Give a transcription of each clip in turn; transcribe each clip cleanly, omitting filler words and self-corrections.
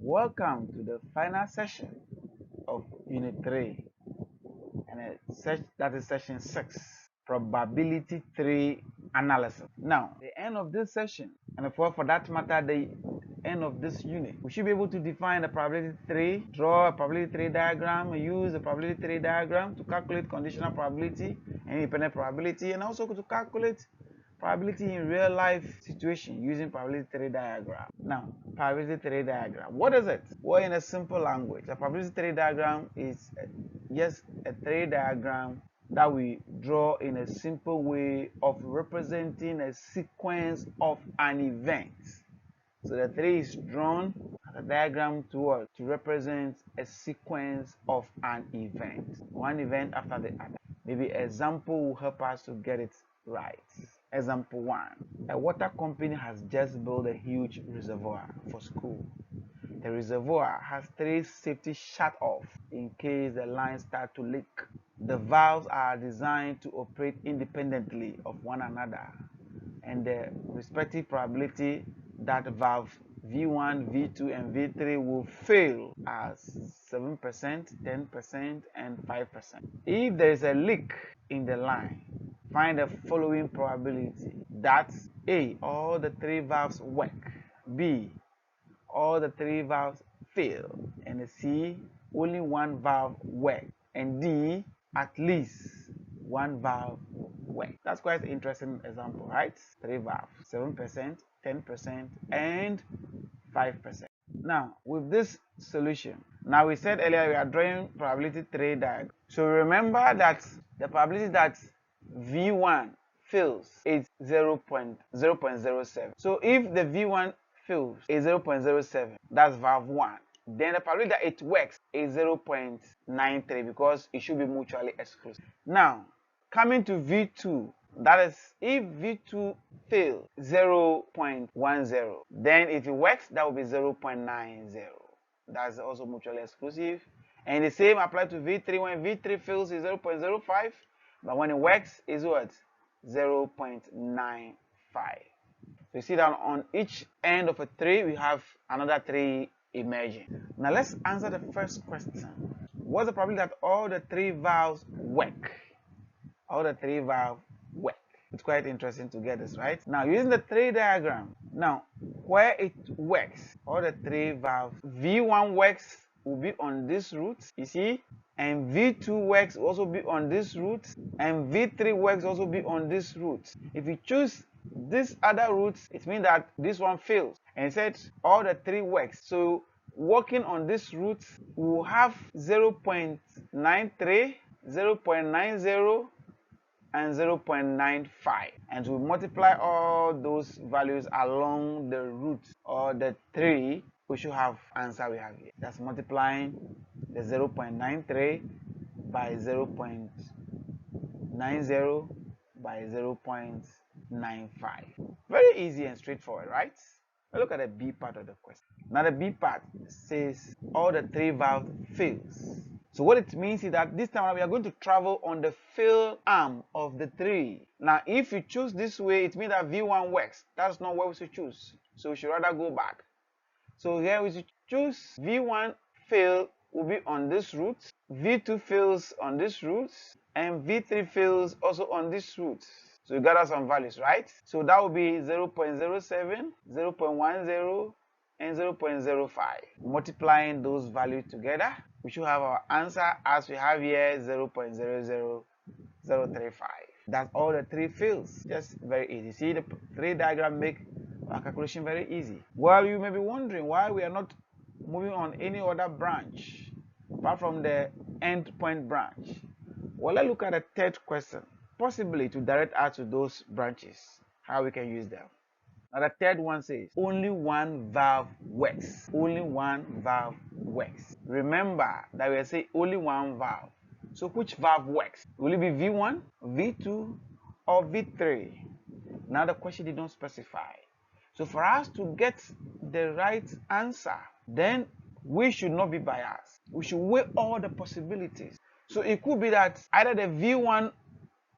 Welcome to the final session of Unit 3, and that is Session 6, Probability Tree Analysis. Now, the end of this session, and for that matter, the end of this unit, we should be able to define the probability tree, draw a probability tree diagram, use a probability tree diagram to calculate conditional probability and independent probability, and also to calculate probability in real life situation using probability tree diagram. Now, probability tree diagram. What is it? Well, in a simple language, a probability tree diagram is just a tree diagram that we draw in a simple way of representing a sequence of an event. So the tree is drawn as a diagram to represent a sequence of an event, one event after the other. Maybe example will help us to get it right. Example 1. A water company has just built a huge reservoir for school. The reservoir has 3 safety shut-offs in case the lines start to leak. The valves are designed to operate independently of one another, and the respective probability that valve V1, V2, and V3 will fail are 7%, 10%, and 5%. If there is a leak in the line, find the following probability that A. All the 3 valves work, B. All the 3 valves fail, and C. Only 1 valve works, and D. At least 1 valve works. That's quite an interesting example, right? 3 valves, 7%, 10%, and 5%. Now, with this solution, now we said earlier we are drawing probability tree diagram. So remember that the probability that V1 fails is 0.07. So if the V1 fails is 0.07, that's valve 1. Then the probability that it works is 0.93 because it should be mutually exclusive. Now, coming to V2, that is if V2 fails 0.10, then if it works, that will be 0.90. That's also mutually exclusive. And the same applies to V3. When V3 fails is 0.05, but when it works is what? 0.95. So you see that on each end of a tree, we have another tree emerging. Now let's answer the first question. What's the probability that all the 3 valves work? All the 3 valves work. It's quite interesting to get this, right? Now, using the tree diagram, now, where it works, all the 3 valves, V1 works will be on this route, you see, and V2 works will also be on this route, and V3 works also be on this route. If you choose this other route, it means that this one fails. And it said all the 3 works. So working on this route, we will have 0.93, 0.90, and 0.95. And we multiply all those values along the route or the tree, we should have answer we have here. That's multiplying the 0.93 by 0.90 by 0.95. Very easy and straightforward, right? Now look at the B part of the question. Now the B part says all the 3 valves fails. So what it means is that this time we are going to travel on the fail arm of the tree. Now if you choose this way, it means that V1 works. That's not what we should choose. So we should rather go back. So here we should choose V1 fail will be on this route, V2 fails on this route, and V3 fails also on this route. So you gather some values, right? So that will be 0.07, 0.10, and 0.05. Multiplying those values together, we should have our answer as we have here 0.00035. That's all the 3 fields. Just very easy. See, the tree diagram make our calculation very easy. Well, you may be wondering why we are not moving on any other branch apart from the endpoint branch. Well, let's look at the third question, possibly to direct us to those branches, how we can use them. Now the third one says only 1 valve works. Only 1 valve works. Remember that we say only 1 valve. So which valve works? Will it be V1, V2, or V3? Now the question did not specify. So for us to get the right answer, then we should not be biased. We should weigh all the possibilities. So it could be that either the V1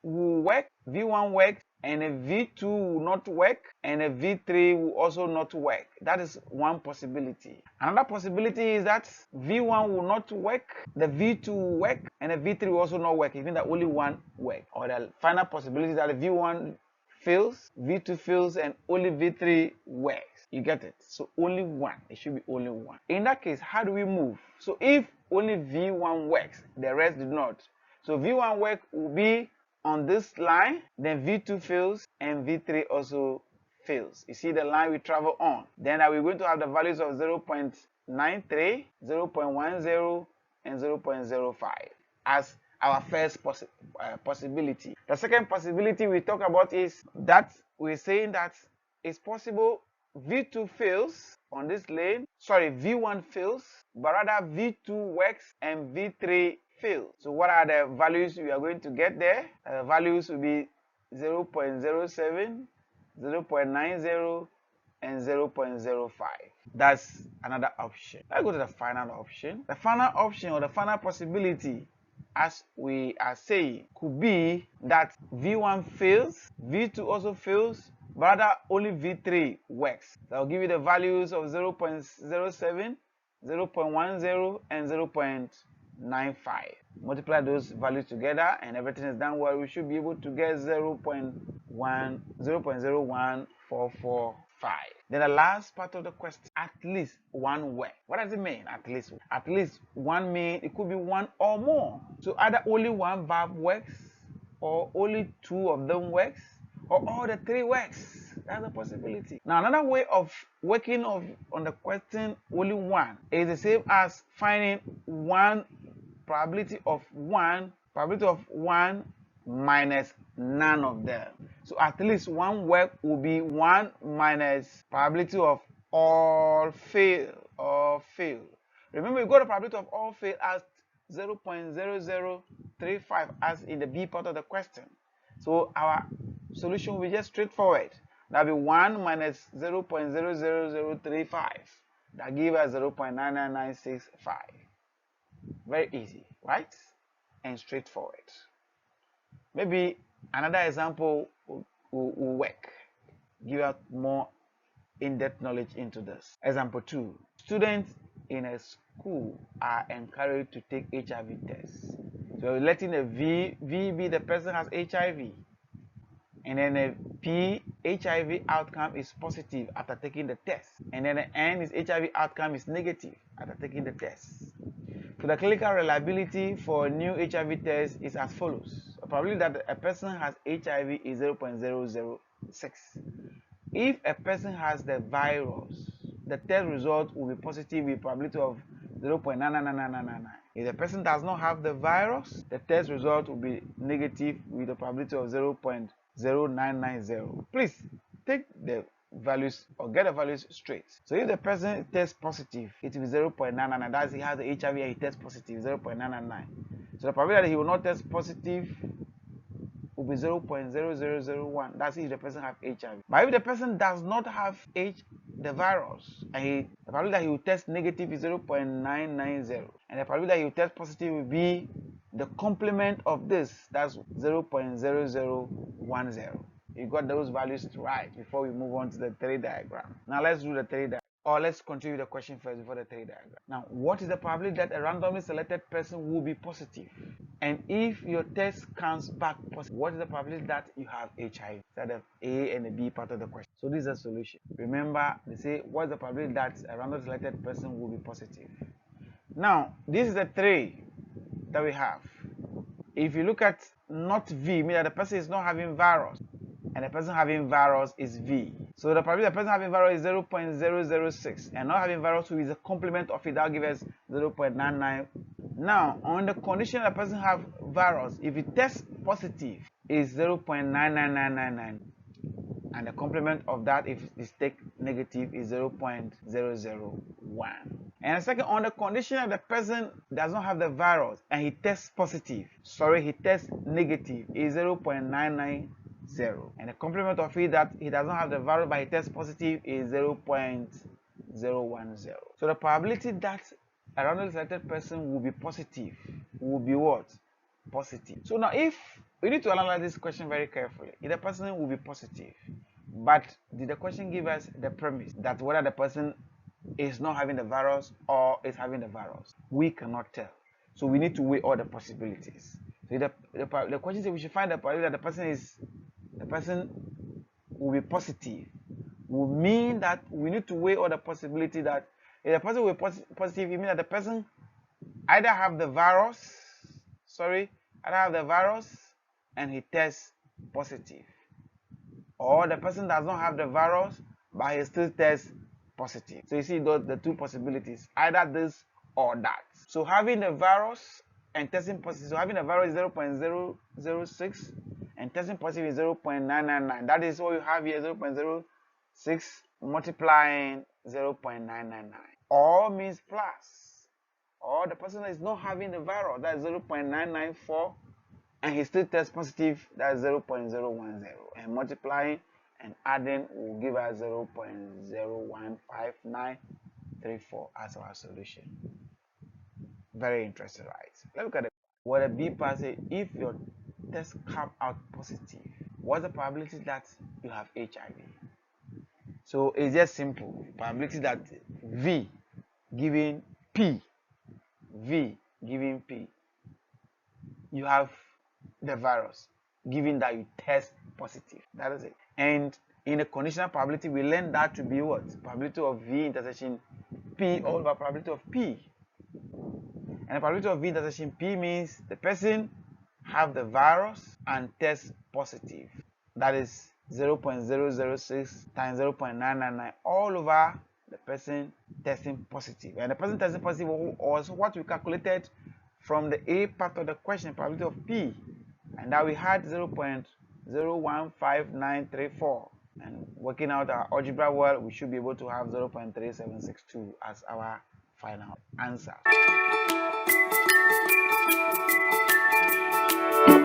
will work, V1 works, and a V2 will not work, and a V3 will also not work. That is one possibility. Another possibility is that V1 will not work, the V2 will work, and the V3 will also not work, even that only one work. Or the final possibility is that the V1 fails, V2 fails, and only V3 works. You get it? So only one. It should be only one. In that case, how do we move? So if only V1 works, the rest did not. So V1 work will be on this line, then V2 fails, and V3 also fails. You see the line we travel on. Then we're going to have the values of 0.93, 0.10, and 0.05 as our first possibility. The second possibility we talk about is that we're saying that it's possible V2 fails on this lane, V1 fails, but rather V2 works and V3 fails. So what are the values we are going to get there? The values will be 0.07, 0.90, and 0.05. That's another option. Let's go to the final option. The final option, or the final possibility, as we are saying, could be that V1 fails, V2 also fails, but rather only V3 works. So I'll give you the values of 0.07, 0.10, and 0.95. Multiply those values together and everything is done well. We should be able to get 0.01445. Then the last part of the question, at least one work. What does it mean? At least one means it could be one or more. So either only one verb works, or only two of them works, or all the three works. That's a possibility. Now another way of working on the question only one is the same as finding one probability of one minus none of them. So at least one work will be 1 minus probability of all fail or fail. Remember, you got the probability of all fail as 0.0035 as in the B part of the question. So our solution will be just straightforward. That will be 1 minus 0.00035. That gives us 0.99965. Very easy, right? And straightforward. Maybe another example will work. Give us more in-depth knowledge into this. Example 2. Students in a school are encouraged to take HIV tests. So letting a V be the person has HIV. And then a P, HIV outcome is positive after taking the test. And then the N is HIV outcome is negative after taking the test. So the clinical reliability for new HIV test is as follows. The probability that a person has HIV is 0.006. If a person has the virus, the test result will be positive with probability of 0.99999. If the person does not have the virus, the test result will be negative with a probability of 0.0990. Please take the values or get the values straight. So if the person tests positive, it will be 0.999. That's he has the HIV and he tests positive, 0.999. So the probability that he will not test positive will be 0.0001. That's if the person has HIV. But if the person does not have the virus, and the probability that he will test negative is 0.990, and the probability that he will test positive will be the complement of this, that's 0.0010. You got those values right before we move on to the tree diagram. Now let's do the tree diagram. Or let's continue the question first before the tree diagram. Now, what is the probability that a randomly selected person will be positive? And if your test comes back positive, what is the probability that you have HIV? That's the A and the B part of the question. So this is a solution. Remember, they say, what is the probability that a randomly selected person will be positive? Now, this is the tree that we have. If you look at not V, meaning that the person is not having virus, and the person having virus is V. So the probability the person having virus is 0.006, and not having virus is a complement of it, that will give us 0.99. Now, on the condition the person have virus, if it tests positive, is 0.99999, and the complement of that, if it takes negative, is 0.001. And second, on the condition that the person does not have the virus and he tests positive, he tests negative, is 0.990. And the complement of it that he does not have the virus but he tests positive is 0.010. So the probability that a randomly selected person will be positive will be what? Positive. So now if We need to analyze this question very carefully. If the person will be positive, but did the question give us the premise that whether the person is not having the virus or is having the virus? We cannot tell. So we need to weigh all the possibilities. So the question says we should find the probability that the person will be positive. Will mean that we need to weigh all the possibility that if the person will be positive, it means that the person either have the virus, either have the virus and he tests positive, or the person does not have the virus but he still tests positive. So you see the two possibilities, either this or that. So having the virus and testing positive, so having the virus is 0.006 and testing positive is 0.999. That is what you have here, 0.06 multiplying 0.999. Or means plus, or the person is not having the virus, that is 0.994, and he still tests positive, that is 0.010, and multiplying and adding will give us 0.015934 as our solution. Very interesting, right? Let's look at it. What a B part say, if your test come out positive, what's the probability that you have HIV? So it's just simple. Probability that V giving P, V giving P, you have the virus, given that you test positive. That is it. And in a conditional probability, we learn that to be what? Probability of V intersection P over probability of P. And the probability of V intersection P means the person have the virus and test positive. That is 0.006 times 0.999 all over the person testing positive. And the person testing positive also what we calculated from the A part of the question, probability of P. And now we had 0.015934. And working out our algebra well, we should be able to have 0.3762 as our final answer.